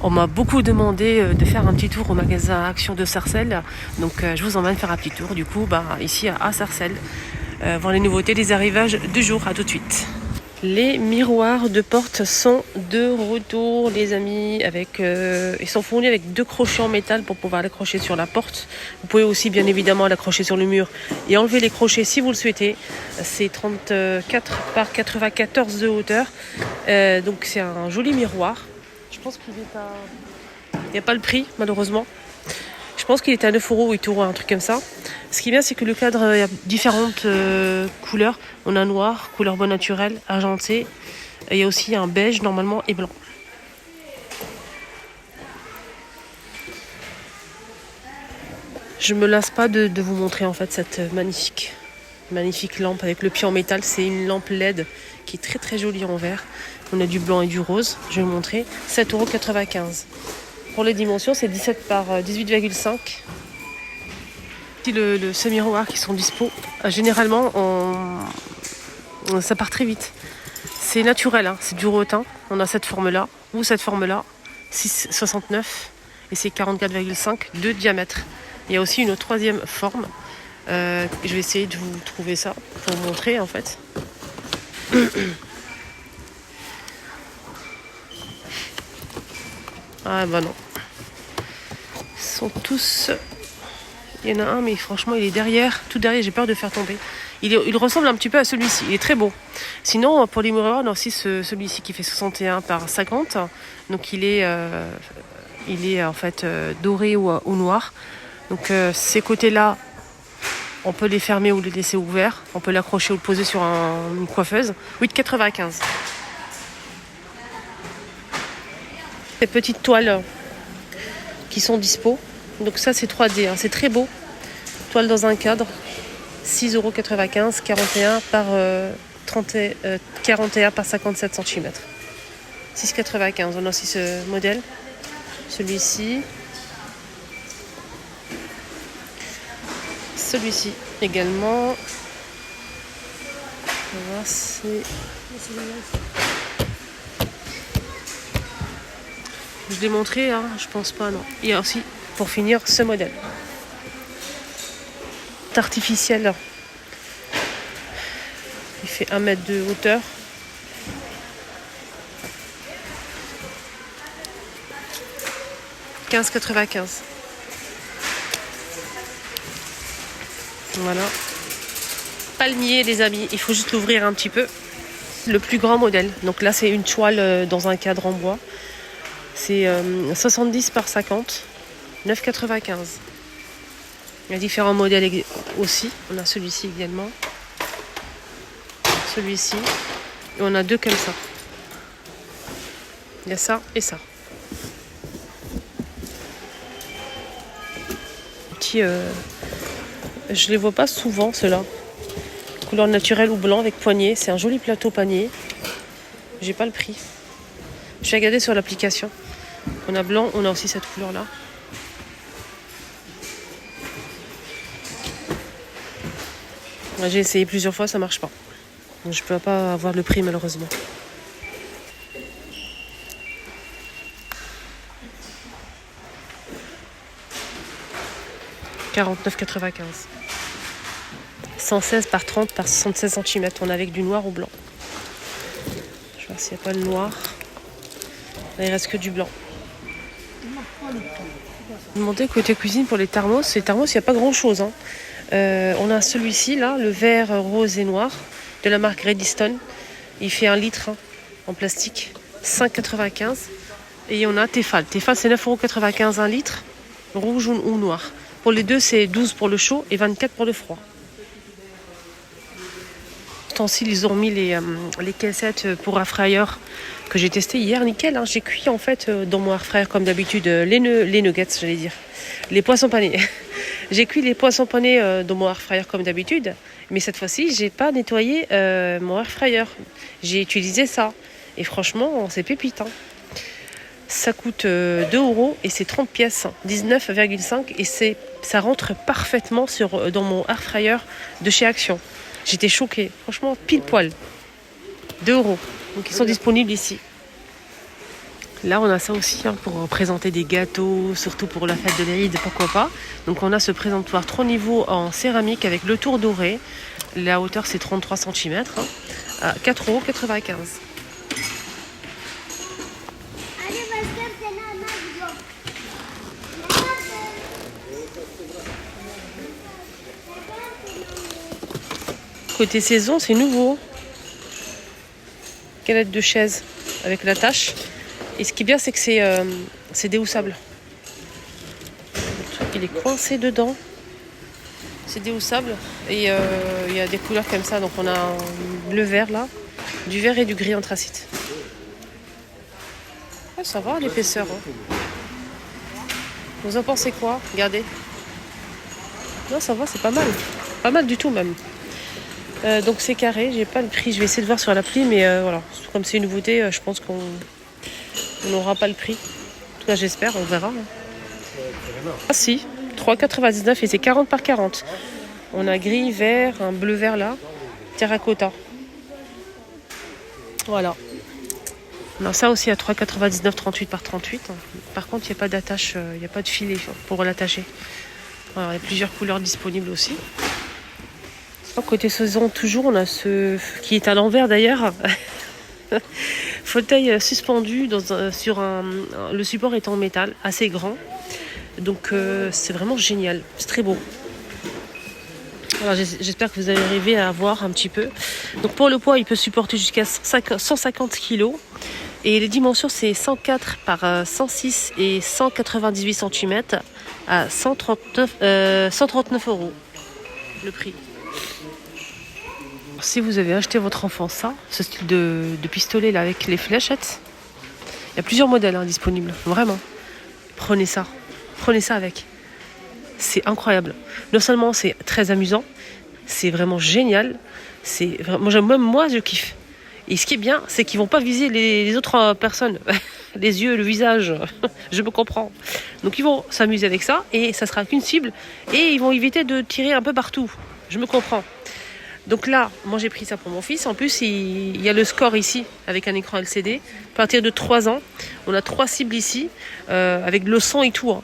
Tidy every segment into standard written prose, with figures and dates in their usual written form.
On m'a beaucoup demandé de faire un petit tour au magasin Action de Sarcelles. Donc je vous emmène faire un petit tour du coup ici à Sarcelles. Voir les nouveautés, les arrivages du jour. À tout de suite. Les miroirs de porte sont de retour les amis. Ils sont fournis avec 2 crochets en métal pour pouvoir l'accrocher sur la porte. Vous pouvez aussi bien évidemment l'accrocher sur le mur et enlever les crochets si vous le souhaitez. C'est 34 par 94 de hauteur. Donc c'est un joli miroir. Je pense qu'il est à... Il n'y a pas le prix malheureusement. Je pense qu'il est à 9 €, 8 €, un truc comme ça. Ce qui est bien, c'est que le cadre, il y a différentes couleurs. On a noir, couleur bois naturel, argenté. Et il y a aussi un beige normalement et blanc. Je me lasse pas de vous montrer en fait cette magnifique lampe avec le pied en métal. C'est une lampe LED qui est très très jolie en vert. On a du blanc et du rose. Je vais vous montrer. 7,95 €. Pour les dimensions, c'est 17 par 18,5. Ce miroir qui sont dispo. Généralement, ça part très vite. C'est naturel, hein, c'est du rotin. On a cette forme-là ou cette forme-là, 6,69 et c'est 44,5 de diamètre. Il y a aussi une troisième forme. Je vais essayer de vous trouver ça pour vous montrer en fait. Ah bah non. Ils sont tous... Il y en a un, mais franchement, il est derrière, tout derrière, j'ai peur de faire tomber. Il ressemble un petit peu à celui-ci, il est très beau. Sinon, pour les miroirs, on a aussi celui-ci qui fait 61 par 50. Donc il est en fait doré ou noir. Donc ces côtés-là, on peut les fermer ou les laisser ouverts. On peut l'accrocher ou le poser sur une coiffeuse. 8,95. Ces petites toiles qui sont dispo. Donc ça c'est 3D, hein. C'est très beau. Toile dans un cadre, 6,95 €, 41 par 57 cm. 6,95 €. On a aussi ce modèle. Celui-ci. Celui-ci également. On va voir si... Je l'ai montré, hein, je pense pas, non. Il y a aussi, pour finir, ce modèle. Artificiel. Il fait 1 mètre de hauteur. « 15,95 €. Voilà. Palmier, les amis. Il faut juste l'ouvrir un petit peu. Le plus grand modèle. Donc là, c'est une toile dans un cadre en bois. C'est 70 par 50. 9,95 €. Il y a différents modèles aussi. On a celui-ci également. Celui-ci. Et on a 2 comme ça. Il y a ça et ça. Je les vois pas souvent ceux-là. Couleur naturelle ou blanc avec poignée. C'est un joli plateau panier. J'ai pas le prix. Je vais regarder sur l'application. On a blanc, on a aussi cette couleur-là. J'ai essayé plusieurs fois, ça marche pas. Donc je peux pas avoir le prix malheureusement. « 49,95 €. 116 par 30 par 76 cm. On a avec du noir ou blanc. Je vais voir s'il n'y a pas le noir. Là, il reste que du blanc. Demandez côté cuisine pour les thermos. Les thermos, il n'y a pas grand chose, hein. On a celui-ci là, le vert rose et noir de la marque Redstone. Il fait 1 litre, hein, en plastique, 5,95 €. Et on a Tefal. Tefal c'est 9,95 € 1 litre, rouge ou noir. Pour les deux c'est 12 pour le chaud et 24 pour le froid. Ils ont mis les caissettes pour air fryer que j'ai testé hier, nickel, hein. J'ai cuit en fait dans mon air fryer comme d'habitude les nuggets, j'allais dire, les poissons panés. J'ai cuit les poissons panés dans mon air fryer comme d'habitude, mais cette fois-ci j'ai pas nettoyé mon air fryer. J'ai utilisé ça et franchement c'est pépite, hein. Ça coûte 2 € et c'est 30 pièces, 19,5 et ça rentre parfaitement dans mon air fryer de chez Action. J'étais choquée, franchement pile poil. 2 €. Donc ils sont disponibles ici. Là, on a ça aussi pour présenter des gâteaux, surtout pour la fête de l'Aïd, pourquoi pas. Donc, on a ce présentoir 3 niveaux en céramique avec le tour doré. La hauteur, c'est 33 cm, à 4,95 €. Côté saison, c'est nouveau. Galette de chaise avec la tache. Et ce qui est bien, c'est que c'est déhoussable. Le truc, il est coincé dedans. C'est déhoussable. Et il y a des couleurs comme ça. Donc on a un bleu-vert là, du vert et du gris anthracite. Ah, ça va l'épaisseur. Vous en pensez quoi? Regardez. Non, ça va, c'est pas mal. Pas mal du tout même. Donc c'est carré, j'ai pas le prix. Je vais essayer de voir sur l'appli, mais voilà. Comme c'est une nouveauté, je pense qu'on n'aura pas le prix. En tout cas, j'espère, on verra. Ah si, 3,99 et c'est 40 par 40. On a gris, vert, un bleu vert là, terracotta. Voilà. Non, ça aussi à 3,99, 38 par 38. Par contre, il n'y a pas d'attache, il n'y a pas de filet pour l'attacher. Alors, il y a plusieurs couleurs disponibles aussi. Côté saison, toujours, on a ce qui est à l'envers d'ailleurs. Fauteuil suspendu sur le support est en métal, assez grand. Donc c'est vraiment génial, c'est très beau. Alors, j'espère que vous allez arriver à voir un petit peu. Donc pour le poids, il peut supporter jusqu'à 150 kg. Et les dimensions, c'est 104 par 106 et 198 cm à 139 € le prix. Si vous avez acheté votre enfant ce style de pistolet là avec les fléchettes, il y a plusieurs modèles disponibles, vraiment. Prenez ça avec. C'est incroyable. Non seulement c'est très amusant, c'est vraiment génial. Même moi je kiffe. Et ce qui est bien, c'est qu'ils vont pas viser les autres personnes, les yeux, le visage. Je me comprends. Donc ils vont s'amuser avec ça et ça sera qu'une cible et ils vont éviter de tirer un peu partout. Je me comprends. Donc là, moi j'ai pris ça pour mon fils. En plus, il y a le score ici avec un écran LCD. À partir de 3 ans, on a 3 cibles ici avec le son et tout.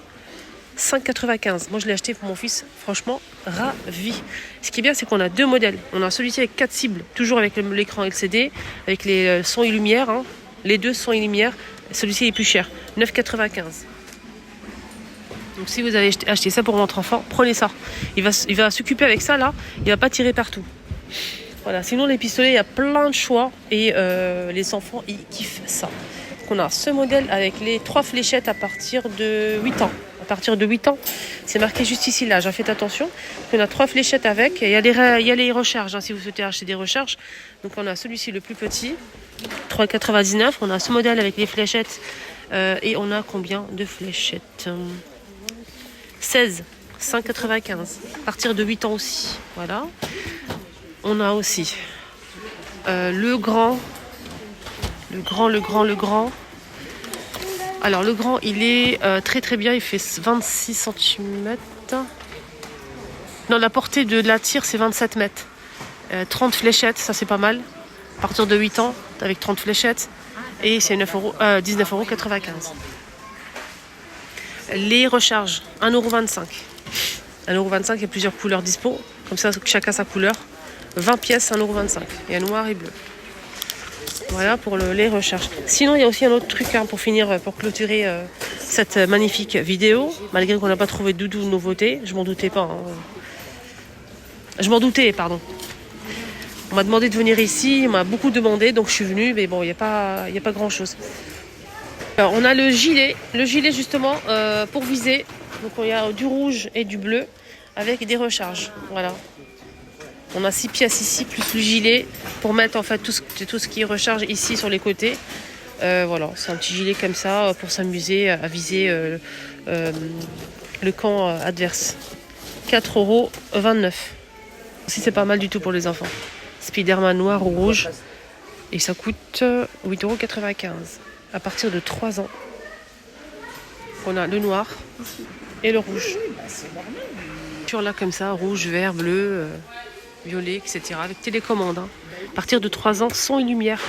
5,95. Moi je l'ai acheté pour mon fils. Franchement, ravi. Ce qui est bien, c'est qu'on a 2 modèles. On a celui-ci avec 4 cibles, toujours avec l'écran LCD, avec les sons et lumières. Les 2 sons et lumières. Celui-ci est plus cher, 9,95. Donc si vous avez acheté ça pour votre enfant, prenez ça. Il va s'occuper avec ça là. Il va pas tirer partout. Voilà, sinon les pistolets, il y a plein de choix et les enfants, ils kiffent ça. Donc on a ce modèle avec les 3 fléchettes à partir de 8 ans. À partir de 8 ans, c'est marqué juste ici, là, faites attention. Donc on a 3 fléchettes avec, et il y a les recharges, si vous souhaitez acheter des recharges. Donc on a celui-ci le plus petit, 3,99. On a ce modèle avec les fléchettes, et on a combien de fléchettes 16, 5,95. À partir de 8 ans aussi, voilà. On a aussi le grand. Alors le grand, il est très très bien, il fait 26 cm. Non, la portée de la tire, c'est 27 mètres. 30 fléchettes, ça c'est pas mal. À partir de 8 ans, avec 30 fléchettes. Et c'est 19,95 €. Les recharges, 1,25 €. 1,25 €, il y a plusieurs couleurs dispo. Comme ça, chacun sa couleur. 20 pièces, 1,25 €. Il y a noir et bleu. Voilà pour les recharges. Sinon, il y a aussi un autre truc pour finir, pour clôturer cette magnifique vidéo. Malgré qu'on n'a pas trouvé de nouveauté. Je m'en doutais pas. Je m'en doutais, pardon. On m'a demandé de venir ici. On m'a beaucoup demandé. Donc je suis venue. Mais bon, il n'y a pas grand-chose. Alors, on a le gilet. Le gilet, justement, pour viser. Donc il y a du rouge et du bleu avec des recharges. Voilà. On a 6 pièces ici, plus le gilet, pour mettre en fait tout ce qui recharge ici sur les côtés. Voilà, c'est un petit gilet comme ça, pour s'amuser à viser le camp adverse. 4,29 €. Aussi, c'est pas mal du tout pour les enfants. Spider-Man noir ou rouge. Et ça coûte 8,95 € à partir de 3 ans. On a le noir et le rouge. Là comme ça, rouge, vert, bleu... violet, etc. avec télécommande. À partir de 3 ans, son et lumière.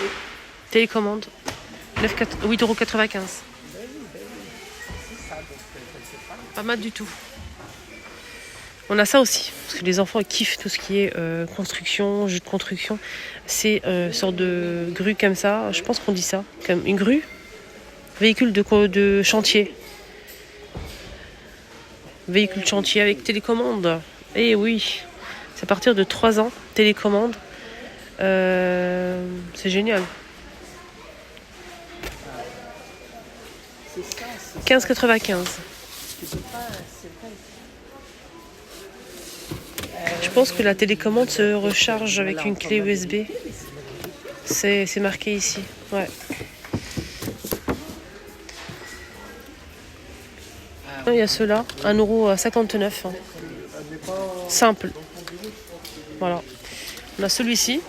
Télécommande. 8,95 €. Pas mal du tout. On a ça aussi, parce que les enfants ils kiffent tout ce qui est construction, jeux de construction. C'est une sorte de grue comme ça, je pense qu'on dit ça, comme une grue. Véhicule de chantier. Véhicule de chantier avec télécommande. Eh oui, c'est à partir de 3 ans, télécommande. C'est génial. 15,95 €. Je pense que la télécommande se recharge avec une clé USB. C'est marqué ici. Ouais. Il y a ceux-là, 1,59 €. Simple. Voilà. On a celui-ci.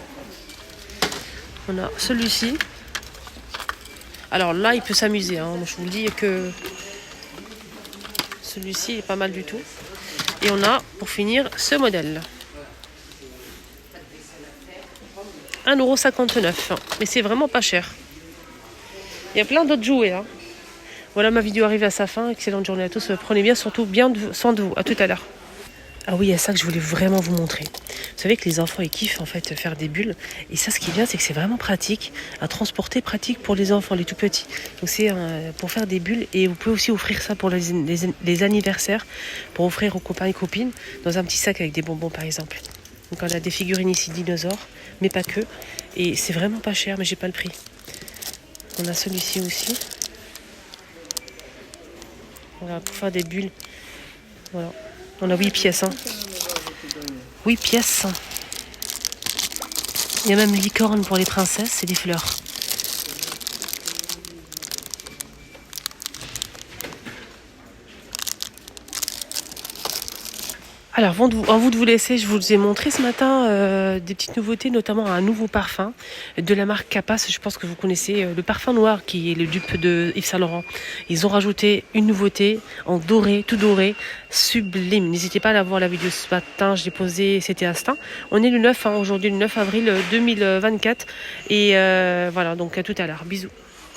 On a celui-ci. Alors là, il peut s'amuser. Hein. Je vous le dis que celui-ci est pas mal du tout. Et on a, pour finir, ce modèle. 1,59 €. Mais c'est vraiment pas cher. Il y a plein d'autres jouets. Hein. Voilà, ma vidéo arrive à sa fin. Excellente journée à tous. Prenez bien, surtout bien soin de vous. À tout à l'heure. Ah oui, il y a ça que je voulais vraiment vous montrer. Vous savez que les enfants, ils kiffent en fait faire des bulles. Et ça, ce qui est bien, c'est que c'est vraiment pratique à transporter, pratique pour les enfants, les tout petits. Donc c'est pour faire des bulles. Et vous pouvez aussi offrir ça pour les anniversaires, pour offrir aux copains et copines, dans un petit sac avec des bonbons par exemple. Donc on a des figurines ici, dinosaures, mais pas que. Et c'est vraiment pas cher, mais j'ai pas le prix. On a celui-ci aussi. Voilà, pour faire des bulles. Voilà. On a 8 pièces. Hein. 8 pièces. Il y a même licorne pour les princesses et des fleurs. Alors, avant vous de vous laisser, je vous ai montré ce matin des petites nouveautés, notamment un nouveau parfum de la marque Capas. Je pense que vous connaissez le parfum noir qui est le dupe de Yves Saint Laurent. Ils ont rajouté une nouveauté en doré, tout doré, sublime. N'hésitez pas à aller voir la vidéo ce matin, je l'ai posée, c'était instinct. On est le 9, aujourd'hui le 9 avril 2024. Et voilà, donc à tout à l'heure. Bisous.